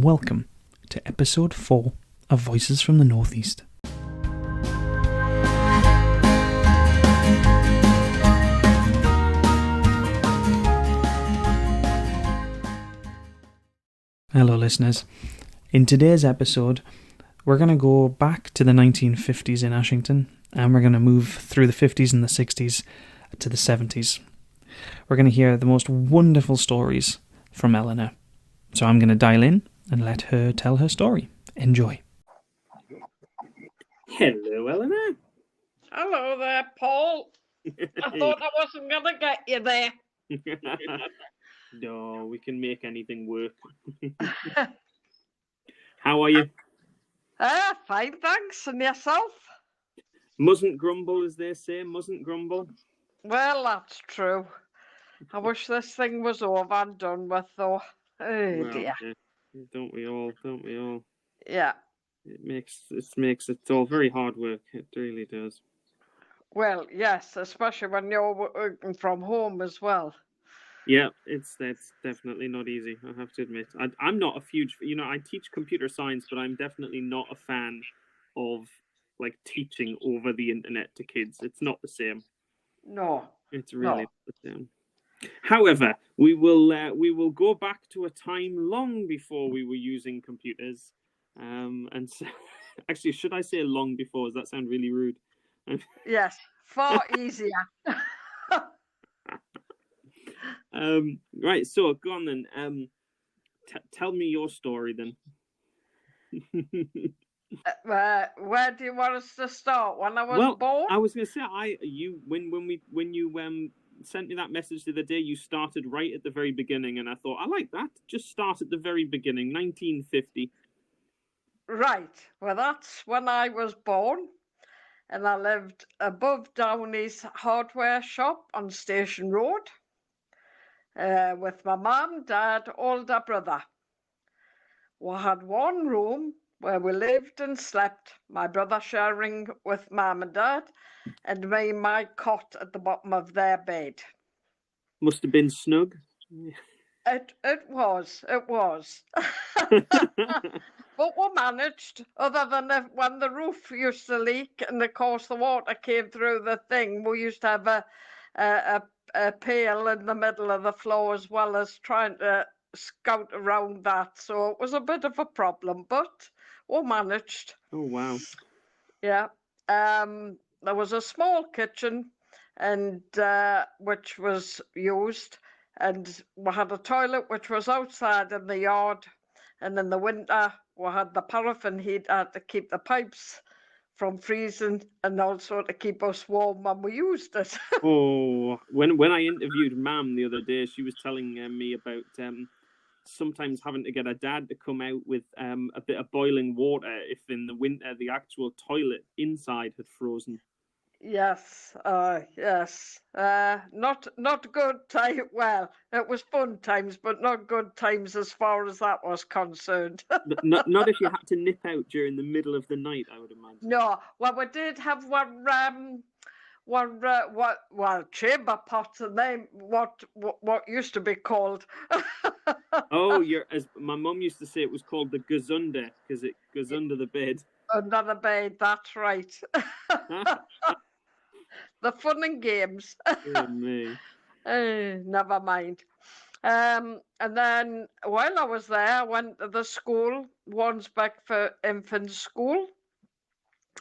Welcome to episode 4 of Voices from the Northeast. Hello listeners. In today's episode, we're going to go back to the 1950s in Ashington, and we're going to move through the 50s and the 60s to the 70s. We're going to hear the most wonderful stories from Eleanor. So I'm going to dial in and let her tell her story. Enjoy. Hello, Eleanor. Hello there, Paul. I thought I wasn't going to get you there. No, we can make anything work. How are you? Fine, thanks. And yourself? Mustn't grumble, as they say. Mustn't grumble. Well, that's true. I wish this thing was over and done with, though. Oh, dear. Yeah. Don't we all? Yeah. It makes it all very hard work. It really does. Well, yes, especially when you're working from home as well. Yeah, that's definitely not easy, I have to admit. I'm not a huge, I teach computer science, but I'm definitely not a fan of, teaching over the internet to kids. It's not the same. No. It's really not the same. However, we will go back to a time long before we were using computers. And so, actually, should I say long before? Does that sound really rude? Yes, far easier. Right, so go on then. Tell me your story then. Where do you want us to start? When I was born? I was going to say, when you sent me that message the other day, you started right at the very beginning, and I thought, I like that. Just start at the very beginning, 1950. Right. Well, that's when I was born, and I lived above Downey's hardware shop on Station Road with my mum, dad, older brother. We had one room where we lived and slept, my brother sharing with mum and dad, and me in my cot at the bottom of their bed. Must have been snug. It was. But we managed, other than when the roof used to leak and of course the water came through the thing, we used to have a pail in the middle of the floor as well as trying to scout around that. So it was a bit of a problem, but we managed. Oh, wow. Yeah. There was a small kitchen and which was used, and we had a toilet which was outside in the yard, and in the winter we had the paraffin heater to keep the pipes from freezing and also to keep us warm when we used it. Oh, when I interviewed Mam the other day, she was telling me about sometimes having to get her dad to come out with a bit of boiling water if in the winter the actual toilet inside had frozen. Yes. Not good time. Well, it was fun times, but not good times as far as that was concerned. not if you had to nip out during the middle of the night, I would imagine. No, well, we did have one chamber pot, and then what used to be called. Oh, as my mum used to say, it was called the gazunda because it goes under the bed. Under the bed, that's right. The fun and games. Oh, me. Never mind. And then while I was there, I went to the school, Wansbeck for Infant School,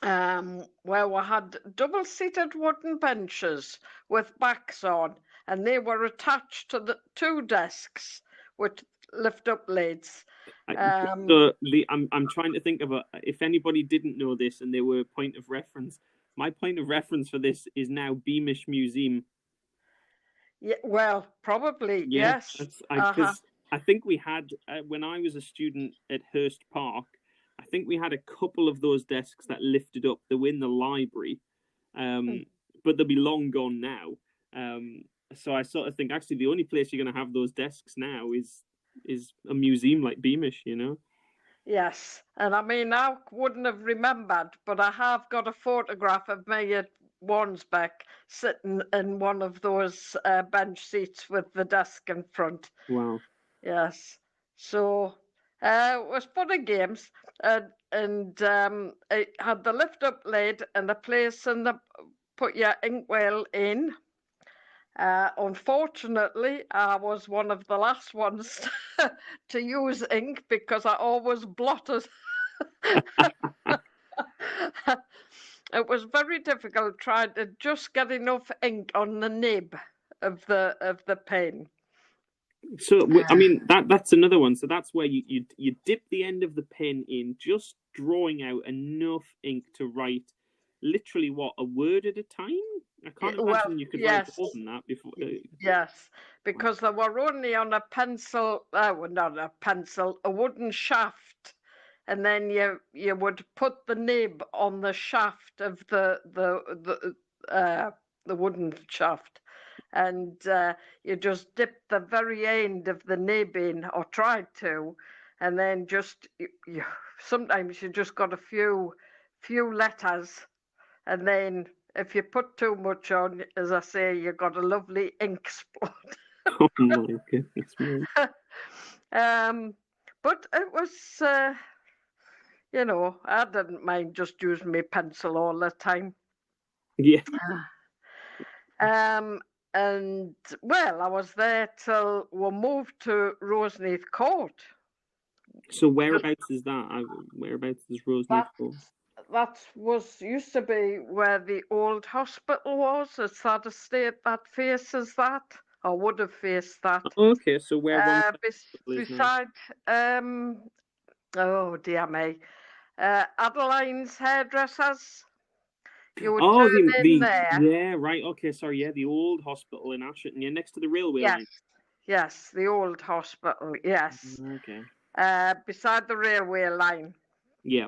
where we had double-seated wooden benches with backs on, and they were attached to the 2 desks with lift-up lids. I'm trying to think of if anybody didn't know this and they were a point of reference. My point of reference for this is now Beamish Museum. Yeah, well, probably, yes. Because I think we had, when I was a student at Hurst Park, I think we had a couple of those desks that lifted up. They were in the library, but they'll be long gone now. So I sort of think, actually, the only place you're going to have those desks now is a museum like Beamish, Yes, and I mean, I wouldn't have remembered, but I have got a photograph of me at Wansbeck sitting in one of those bench seats with the desk in front. Wow. Yes. So It was fun and games, and it had the lift-up lid and a place in the put your inkwell in. Unfortunately, I was one of the last ones to use ink because I always blotted. It was very difficult trying to just get enough ink on the nib of the pen. So I mean that's another one. So that's where you dip the end of the pen in, just drawing out enough ink to write literally a word at a time. I can't imagine you could write more than that before. Yes, because they were only on a pencil. Well, not a pencil, a wooden shaft, and then you would put the nib on the shaft of the wooden shaft, and you just dip the very end of the nib in, or tried to, and then just sometimes you just got a few letters, and then if you put too much on, as I say, you got a lovely ink spot. Oh my goodness me. But it was, I didn't mind just using my pencil all the time. Yeah. And well, I was there till we moved to Roseneath Court. So whereabouts is that? Whereabouts is Roseneath Court? That used to be where the old hospital was. It's that estate that faces that, or would have faced that. Okay, so where one beside, oh dear me, Adeline's hairdressers. You would turn in there. Yeah, right. Okay, sorry. Yeah, the old hospital in Ashington, yeah, next to the railway line. Yes, the old hospital. Yes. Okay. Beside the railway line. Yeah.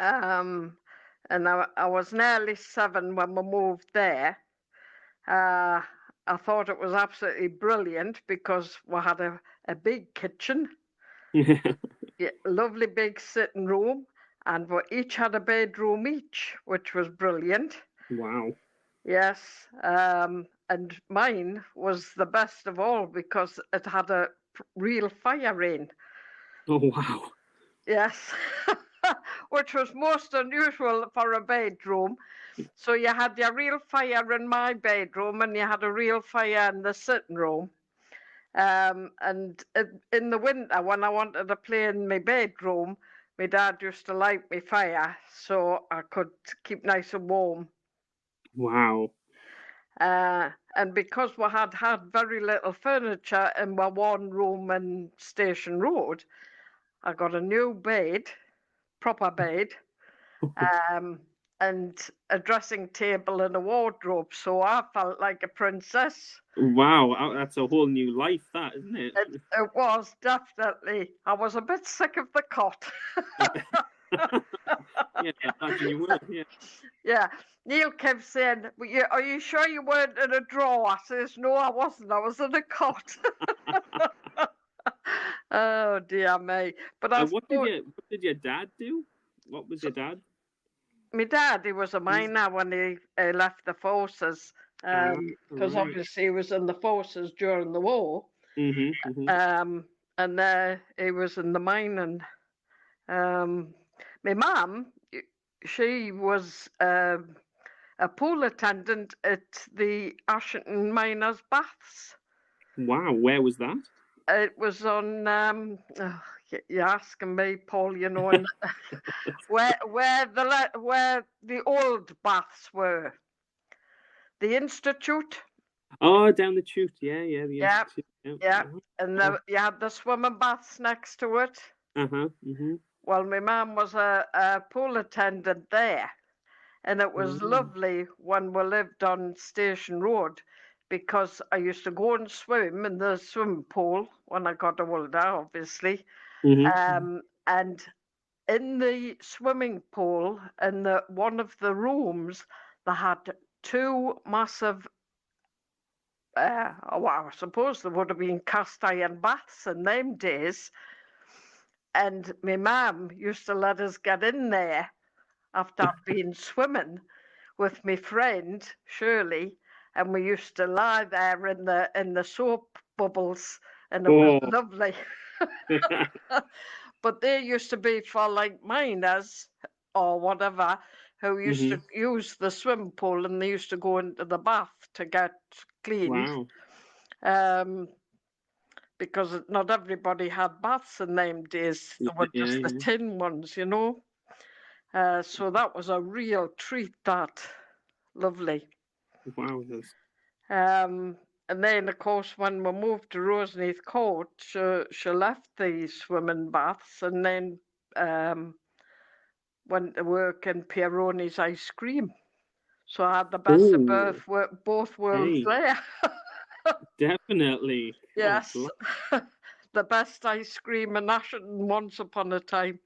And I was nearly 7 when we moved there. I thought it was absolutely brilliant because we had a big kitchen, lovely big sitting room, and we each had a bedroom each, which was brilliant. Wow. Yes, and mine was the best of all because it had a real fire in. Oh, wow. Yes, which was most unusual for a bedroom. So you had your real fire in my bedroom and you had a real fire in the sitting room. And in the winter, when I wanted to play in my bedroom, my dad used to light my fire so I could keep nice and warm. Wow. And because we had very little furniture in my one room in Station Road, I got a new bed, proper bed, and a dressing table and a wardrobe, so I felt like a princess. Wow, that's a whole new life, that, isn't it? It was, definitely. I was a bit sick of the cot. Yeah, you were, yeah. Yeah, Neil kept saying, are you sure you weren't in a drawer? I says, no, I wasn't. I was in a cot. Oh, dear me. But what did your dad do? What was your dad? My dad, he was a miner when he left the forces, because obviously he was in the forces during the war. And he was in the mining. My mum, she was a pool attendant at the Ashington Miners' Baths. Wow, where was that? It was on. You're asking me, Paul. You know, where the old baths were. The Institute. Oh, down the chute, yeah, the Institute. Yeah. And you had the swimming baths next to it. Well, my mum was a pool attendant there, and it was lovely when we lived on Station Road, because I used to go and swim in the swimming pool when I got older, obviously. And in the swimming pool, in one of the rooms, they had 2 massive, I suppose there would have been cast iron baths in them days. And my mum used to let us get in there after I'd been swimming with my friend Shirley, and we used to lie there in the soap bubbles, and it was lovely. But they used to be for like miners or whatever who used to use the swimming pool, and they used to go into the bath to get cleaned. Wow. Because not everybody had baths in them days. They were just the tin ones, you know. So that was a real treat, that. Lovely. Wow. And then, of course, when we moved to Roseneath Court, she left the swimming baths and then went to work in Pieroni's ice cream. So I had the best of both worlds there. Definitely. Yes. The best ice cream in Ashington once upon a time.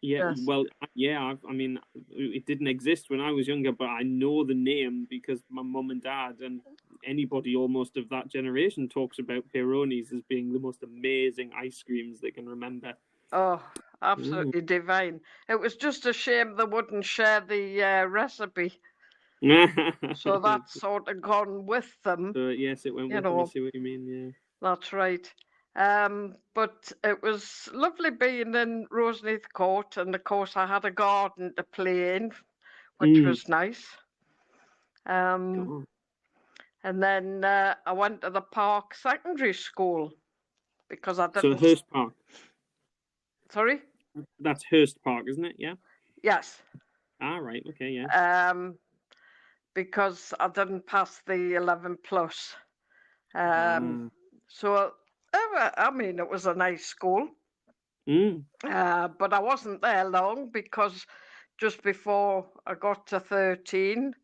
Yeah, Yes. well, yeah, I mean, it didn't exist when I was younger, but I know the name because my mum and dad and anybody almost of that generation talks about Pieroni's as being the most amazing ice creams they can remember. Oh, absolutely divine. It was just a shame they wouldn't share the recipe. So that's sort of gone with them. Yes, it went with them. I see what you mean, yeah. That's right. But it was lovely being in Roseneath Court, and of course I had a garden to play in, which was nice. And then I went to the Park Secondary School because I didn't. So Hurst Park. Sorry? That's Hurst Park, isn't it? Yeah. Yes. Ah, right. Okay. Yeah. Because I didn't pass the 11 plus. So I mean, it was a nice school. But I wasn't there long because just before I got to 13,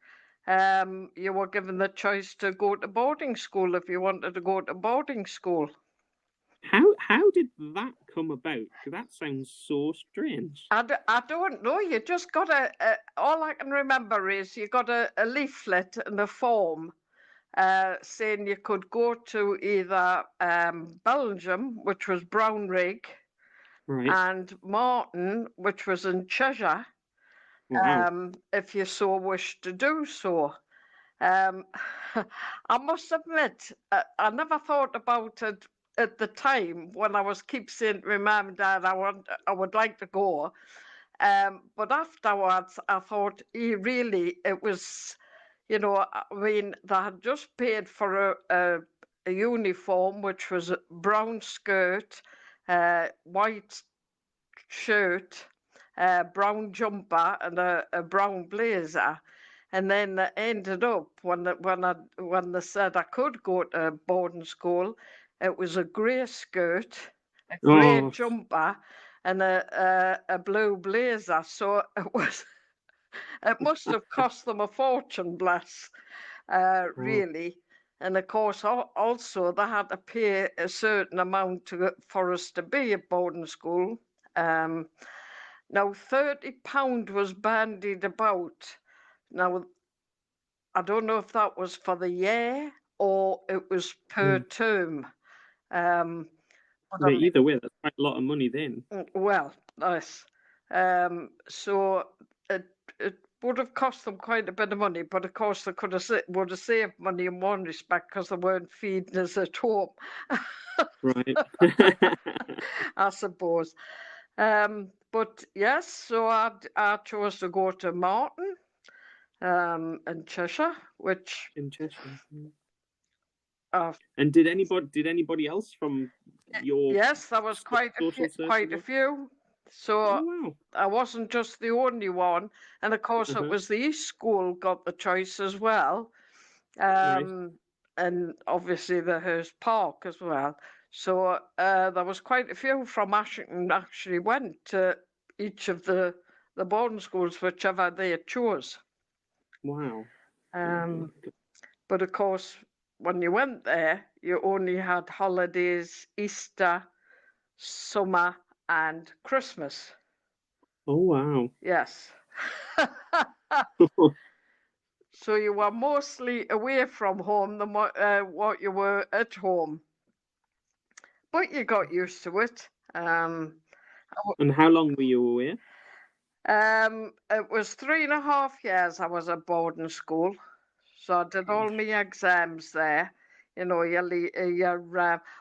you were given the choice to go to boarding school if you wanted to go to boarding school. How did that come about? Because that sounds so strange. I don't know. You just got all I can remember is you got a leaflet and a form saying you could go to either Belgium, which was Brownrigg, and Martin, which was in Cheshire, if you so wished to do so. I must admit, I never thought about it at the time when I was keep saying to my mum and dad, I would like to go. But afterwards, I thought, it was, you know, I mean, they had just paid for a uniform, which was a brown skirt, white shirt, brown jumper, and a brown blazer. And then it ended up when they said I could go to boarding school, it was a grey skirt, a grey jumper, and a blue blazer. So it must have cost them a fortune, bless, really. And of course, also they had to pay a certain amount for us to be at boarding school. Now, £30 was bandied about. Now, I don't know if that was for the year or it was per term. Either way, that's quite a lot of money then. Well, nice. So it would have cost them quite a bit of money, but of course they would have saved money in one respect because they weren't feeding us at home. Right. I suppose. But yes, so I chose to go to Martin in Cheshire, which in Cheshire. And did anybody else from your yes, there was quite a few. So I wasn't just the only one, and of course it was the East School got the choice as well, and obviously the Hurst Park as well. So there was quite a few from Ashington actually went to each of the boarding schools, whichever they chose. Wow. But of course, when you went there, you only had holidays, Easter, summer, and Christmas. Oh, wow. Yes. So you were mostly away from home than what you were at home. But you got used to it. And how long were you away? It was 3.5 years I was at boarding school. So I did all my exams there. you know,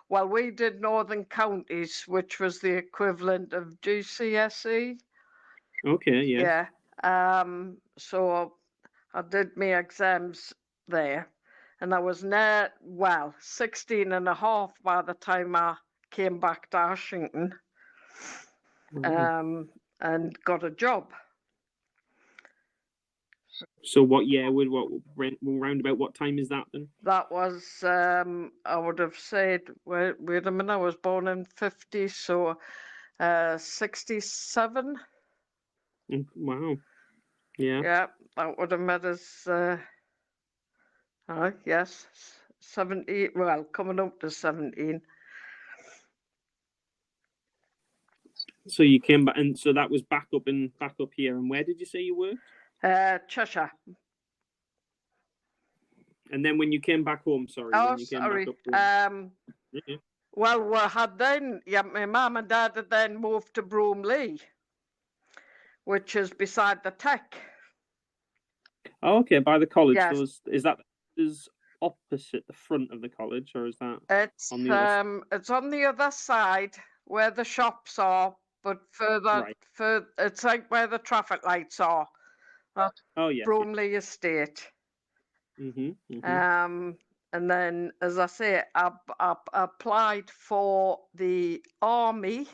well, we did Northern Counties, which was the equivalent of GCSE. Okay, yeah. Yeah. So I did my exams there, and I was 16 and a half by the time I came back to Ashington, and got a job. So what year round about what time is that then? That was, I would have said, wait a minute, I was born in 50, so 67. Wow. Yeah. Yeah, that would have made us, yes, 17, well, coming up to 17. So you came back, and so that was back up here. And where did you say you worked? Cheshire. And then when you came back home, Back home. Well, we had then, my mum and dad had then moved to Broomley, which is beside the Tech. Oh, okay, by the college. Yes. So is that opposite the front of the college, or is that it's on the other it's on the other side where the shops are, but further, it's like where the traffic lights are. Oh, yes. Broomley Estate. And then, as I say, I applied for the army,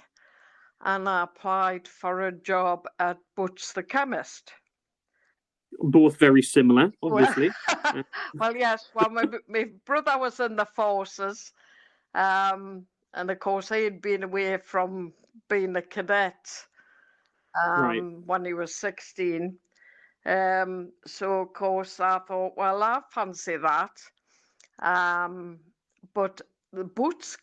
and I applied for a job at Butch the chemist. Both very similar, obviously. Well, yes. Well, my brother was in the forces, and of course he had been away from being a cadet when he was 16. So of course I thought, well, I fancy that. But the Boots,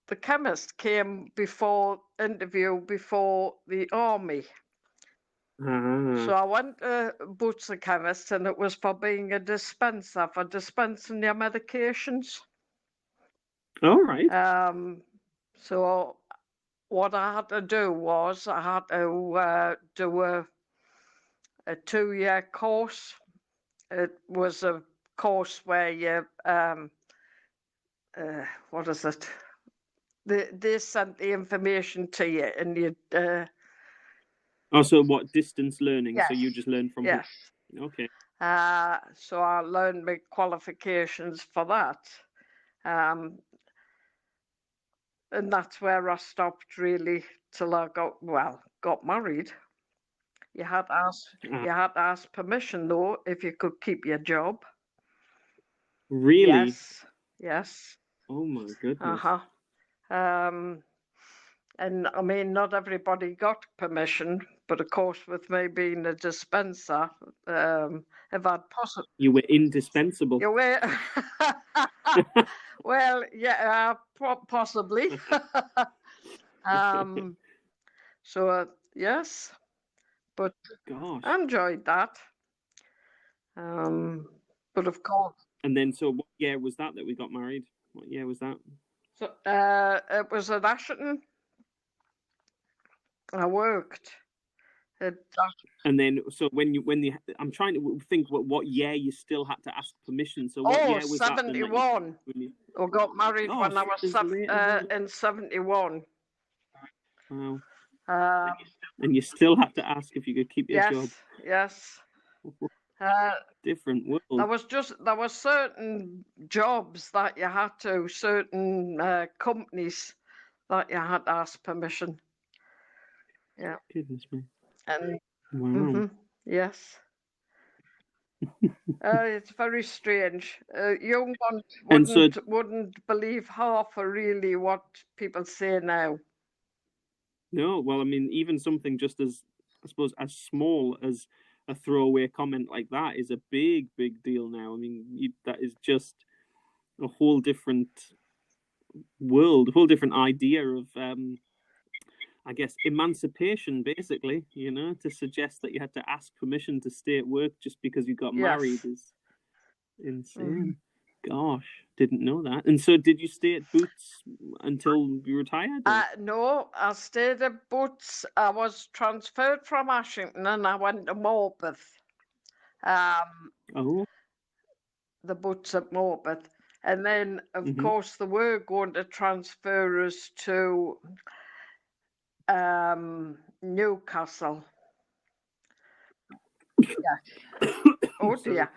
the chemist, came before the army. So I went to Boots the chemist, and it was for being a dispenser, for dispensing your medications. All right. So what I had to do was I had to do a 2-year course. It was a course where you what is it? They sent the information to you, and you. So what, distance learning? Yes. So you just learn from yes. home? Okay. So I learned my qualifications for that, and that's where I stopped really till I got married. You had to ask permission though if you could keep your job. Really? Yes. Oh my goodness. And I mean, not everybody got permission, but of course, with me being a dispenser, if I'd possibly. You were indispensable. You were. Well, yeah, possibly. So, yes, but gosh, I enjoyed that. But of course. And then, so what year was that we got married? What year was that? So, it was at Ashington. I worked. And then, so I'm trying to think what year you still had to ask permission. So what year was 71. that? I got married when I was in 71. Wow. And you still had to ask if you could keep your job. Yes. Different world. There were certain jobs that you had to, certain companies that you had to ask permission. Yeah. Goodness me. And wow. Yes. It's very strange. Young ones wouldn't believe half of really what people say now. No, well, I mean, even something just as, I suppose, as small as a throwaway comment like that is a big, big deal now. I mean, that is just a whole different world, a whole different idea of, I guess, emancipation, basically, to suggest that you had to ask permission to stay at work just because you got married is insane. Gosh, didn't know that. And so did you stay at Boots until you retired? No, I stayed at Boots. I was transferred from Ashington and I went to Morpeth. The Boots at Morpeth. And then, of course, they were going to transfer us to Newcastle. Yeah. Oh dear.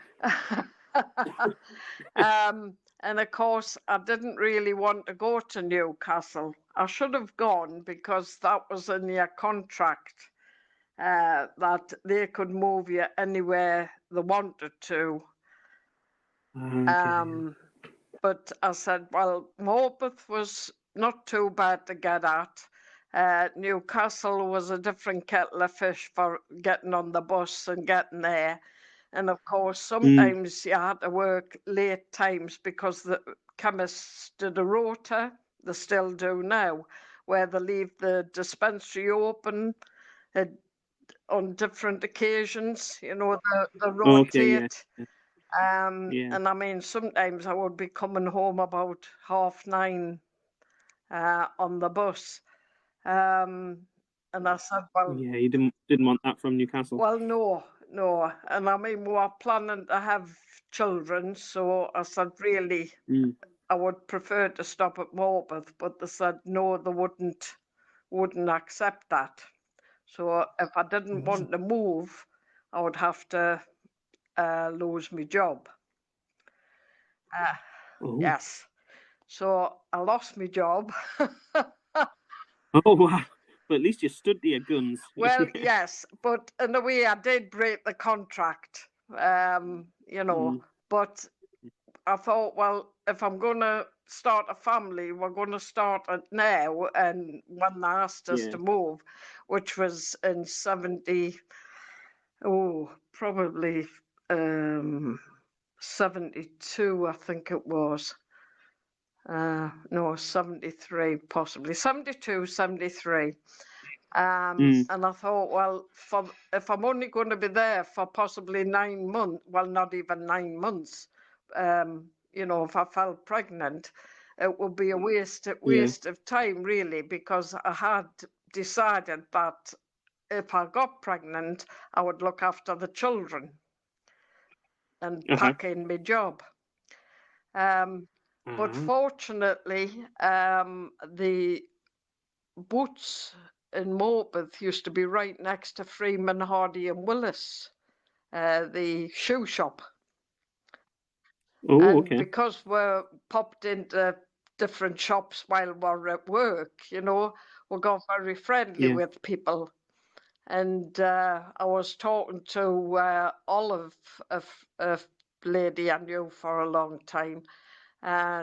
And of course, I didn't really want to go to Newcastle. I should have gone because that was in your contract, that they could move you anywhere they wanted to. Okay. But I said, well, Morpeth was not too bad to get at. Newcastle was a different kettle of fish for getting on the bus and getting there. And of course, sometimes you had to work late times because the chemists did a rota, they still do now, where they leave the dispensary open on different occasions, you know, they rotate. Yeah. And I mean, sometimes I would be coming home about 9:30 on the bus. And I said, well, Yeah, you didn't want that from Newcastle. well, no. And I mean, we were planning to have children, so I said, really, I would prefer to stop at Morpeth, but they said no, they wouldn't accept that. So if I didn't want to move, I would have to lose my job. Yes. So I lost my job. Oh wow! But at least you stood to your guns. Well, yes, but in a way I did break the contract, you know. But I thought, well, if I'm going to start a family, we're going to start it now. And when they asked us to move, which was in 72, I think it was. No, 73, possibly. 72, 73. And I thought, well, if I'm only going to be there for possibly 9 months, well, not even 9 months, you know, if I fell pregnant, it would be a waste of time, really, because I had decided that if I got pregnant, I would look after the children and pack in my job. But fortunately, the Boots in Morpeth used to be right next to Freeman, Hardy and Willis, the shoe shop. And because we're popped into different shops while we're at work, you know, we got very friendly with people. And I was talking to Olive, a lady I knew for a long time,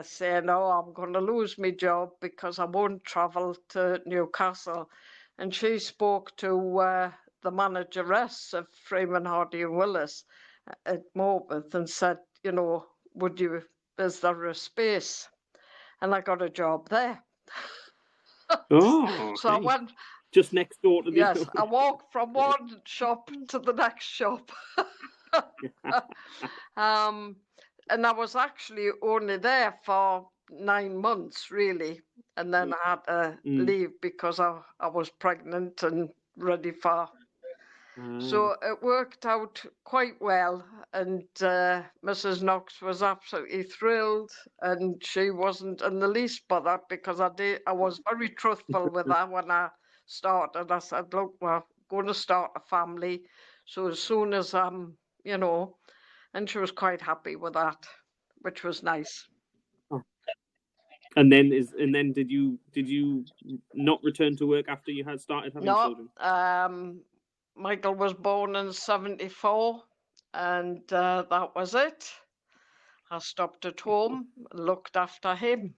saying, oh, I'm going to lose my job because I won't travel to Newcastle. And she spoke to the manageress of Freeman, Hardy and Willis at Morpeth and said, you know, is there a space? And I got a job there. Oh, so I went just next door to the Yes, I walked from one shop to the next shop. And I was actually only there for 9 months, really. And then I had to leave because I was pregnant and ready for. So it worked out quite well. And Mrs. Knox was absolutely thrilled. And she wasn't in the least bothered because I was very truthful with her when I started. I said, look, we're going to start a family. So as soon as you know, and she was quite happy with that, which was nice. And then did you not return to work after you had started having children? Michael was born in 74, and that was it. I stopped at home, looked after him.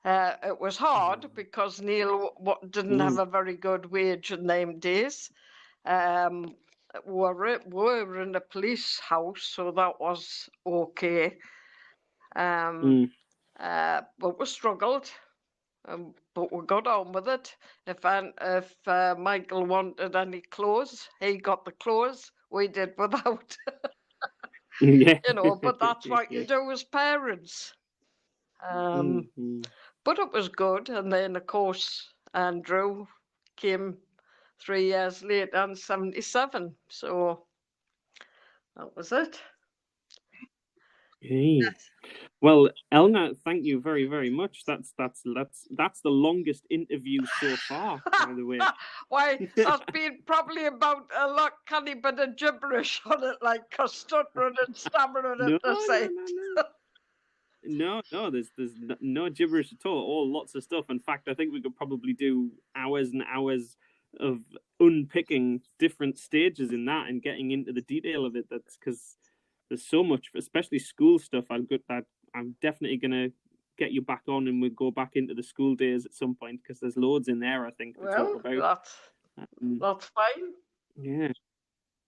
It was hard because Neil didn't have a very good wage in them days. We're in a police house, so that was okay. But we struggled, but we got on with it. If Michael wanted any clothes, he got the clothes. We did without. You know, but that's what you do as parents. But it was good. And then, of course, Andrew came 3 years later in 77. So that was it. Hey. Well, Eleanor, thank you very, very much. That's the longest interview so far, by the way. Why, that's been probably about a lot canny bit of gibberish on it, like stuttering and stammering No, at the same. no. There's no gibberish at all. All lots of stuff. In fact, I think we could probably do hours and hours of unpicking different stages in that and getting into the detail of it. That's because there's so much, especially school stuff. I'm definitely gonna get you back on, and we'll go back into the school days at some point because there's loads in there. I think to talk about. That's fine. Yeah.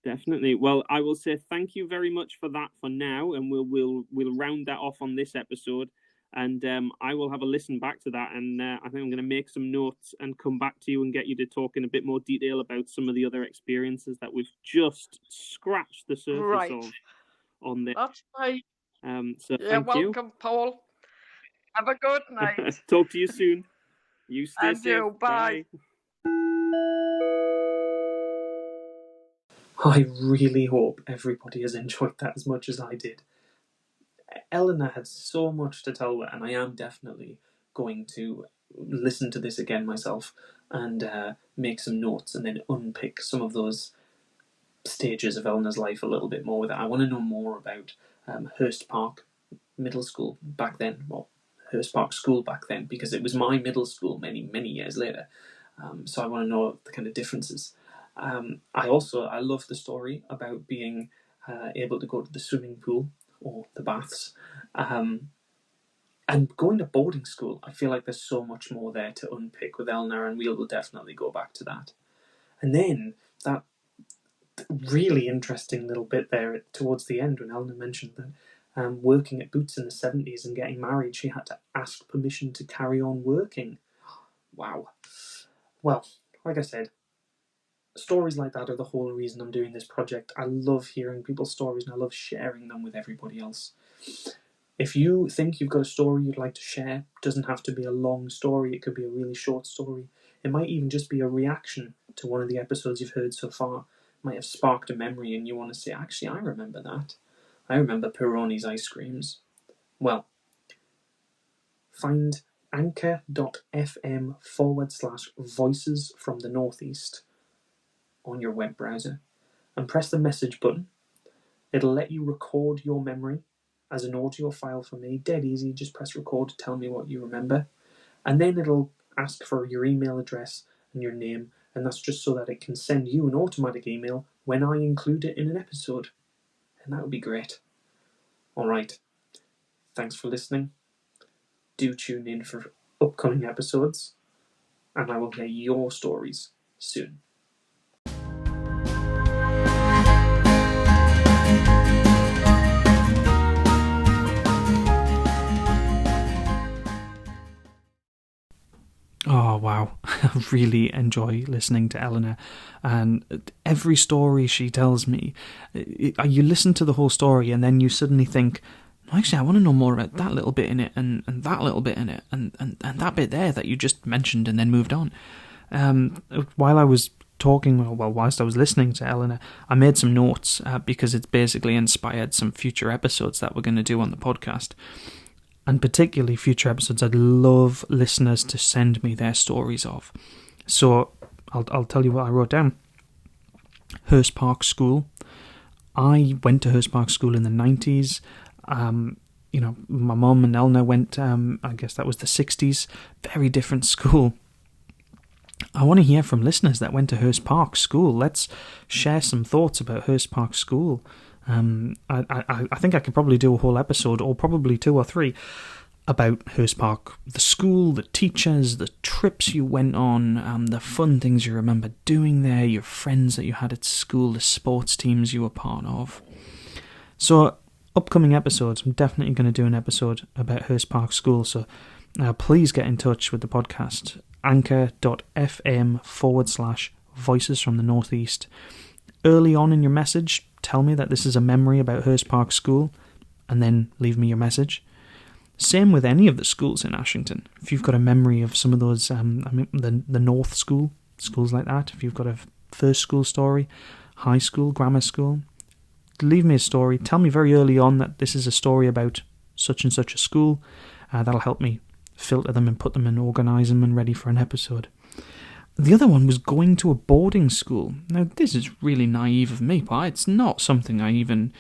Definitely. Well, I will say thank you very much for that for now, and we'll round that off on this episode, and I will have a listen back to that, and I think I'm going to make some notes and come back to you and get you to talk in a bit more detail about some of the other experiences that we've just scratched the surface of on this. That's fine. So you're thank welcome, Paul. Have a good night. Talk to you soon. You stay and safe. You, bye. I really hope everybody has enjoyed that as much as I did. Eleanor had so much to tell her, and I am definitely going to listen to this again myself and make some notes and then unpick some of those stages of Eleanor's life a little bit more with it. I want to know more about Hurst Park Middle School back then, well, Hurst Park School back then, because it was my middle school many, many years later. So I want to know the kind of differences. I love the story about being able to go to the swimming pool or the baths. And going to boarding school, I feel like there's so much more there to unpick with Eleanor, and we'll definitely go back to that. And then that really interesting little bit there towards the end when Eleanor mentioned that working at Boots in the 70s and getting married, she had to ask permission to carry on working. Wow. Well, like I said, stories like that are the whole reason I'm doing this project. I love hearing people's stories and I love sharing them with everybody else. If you think you've got a story you'd like to share, it doesn't have to be a long story, it could be a really short story. It might even just be a reaction to one of the episodes you've heard so far. It might have sparked a memory and you want to say, actually, I remember that. I remember Peroni's ice creams. Well, find anchor.fm/voices from the Northeast on your web browser and press the message button. It'll let you record your memory as an audio file for me. Dead easy, just press record to tell me what you remember. And then it'll ask for your email address and your name, and that's just so that it can send you an automatic email when I include it in an episode. And that would be great. Alright, thanks for listening. Do tune in for upcoming episodes, and I will hear your stories soon. Oh, wow. I really enjoy listening to Eleanor. And every story she tells me, you listen to the whole story and then you suddenly think, actually, I want to know more about that little bit in it and that little bit in it and that bit there that you just mentioned and then moved on. While I was talking, whilst I was listening to Eleanor, I made some notes because it's basically inspired some future episodes that we're going to do on the podcast. And particularly future episodes, I'd love listeners to send me their stories of. So I'll tell you what I wrote down. Hurst Park School. I went to Hurst Park School in the 90s. My mum and Eleanor went, I guess that was the 60s. Very different school. I want to hear from listeners that went to Hurst Park School. Let's share some thoughts about Hurst Park School. I think I could probably do a whole episode, or probably 2 or 3, about Hurst Park, the school, the teachers, the trips you went on, the fun things you remember doing there, your friends that you had at school, the sports teams you were part of. So, upcoming episodes, I'm definitely going to do an episode about Hurst Park School, so please get in touch with the podcast, anchor.fm/voices from the Northeast. Early on in your message, tell me that this is a memory about Hurst Park School, and then leave me your message. Same with any of the schools in Ashington. If you've got a memory of some of those, the North School, schools like that, if you've got a first school story, high school, grammar school, leave me a story. Tell me very early on that this is a story about such and such a school. That'll help me filter them and put them and organise them and ready for an episode. The other one was going to a boarding school. Now, this is really naive of me, but it's not something I even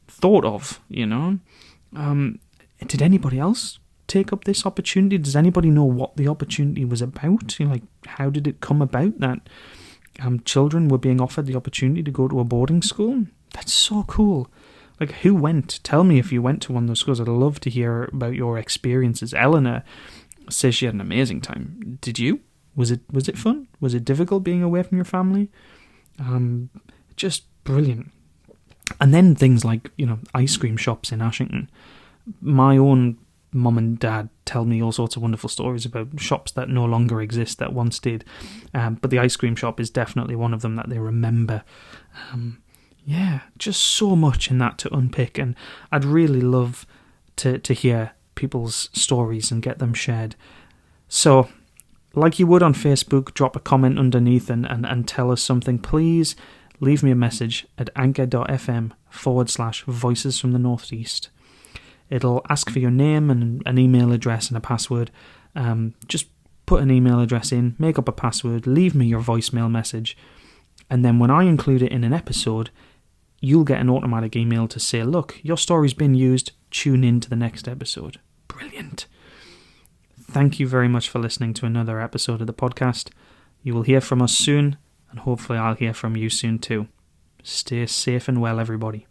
thought of, you know. Did anybody else take up this opportunity? Does anybody know what the opportunity was about? You know, like, how did it come about that children were being offered the opportunity to go to a boarding school? That's so cool. Like, who went? Tell me if you went to one of those schools. I'd love to hear about your experiences. Eleanor says she had an amazing time. Did you? Was it fun? Was it difficult being away from your family? Just brilliant. And then things like, you know, ice cream shops in Ashington. My own mum and dad tell me all sorts of wonderful stories about shops that no longer exist that once did. But the ice cream shop is definitely one of them that they remember. Yeah, just so much in that to unpick. And I'd really love to hear people's stories and get them shared. So, like you would on Facebook, drop a comment underneath and tell us something. Please leave me a message at anchor.fm/voices from the northeast. It'll ask for your name and an email address and a password. Just put an email address in, make up a password, leave me your voicemail message, and then when I include it in an episode, you'll get an automatic email to say, look, your story's been used, tune in to the next episode. Brilliant. Thank you very much for listening to another episode of the podcast. You will hear from us soon, and hopefully I'll hear from you soon too. Stay safe and well, everybody.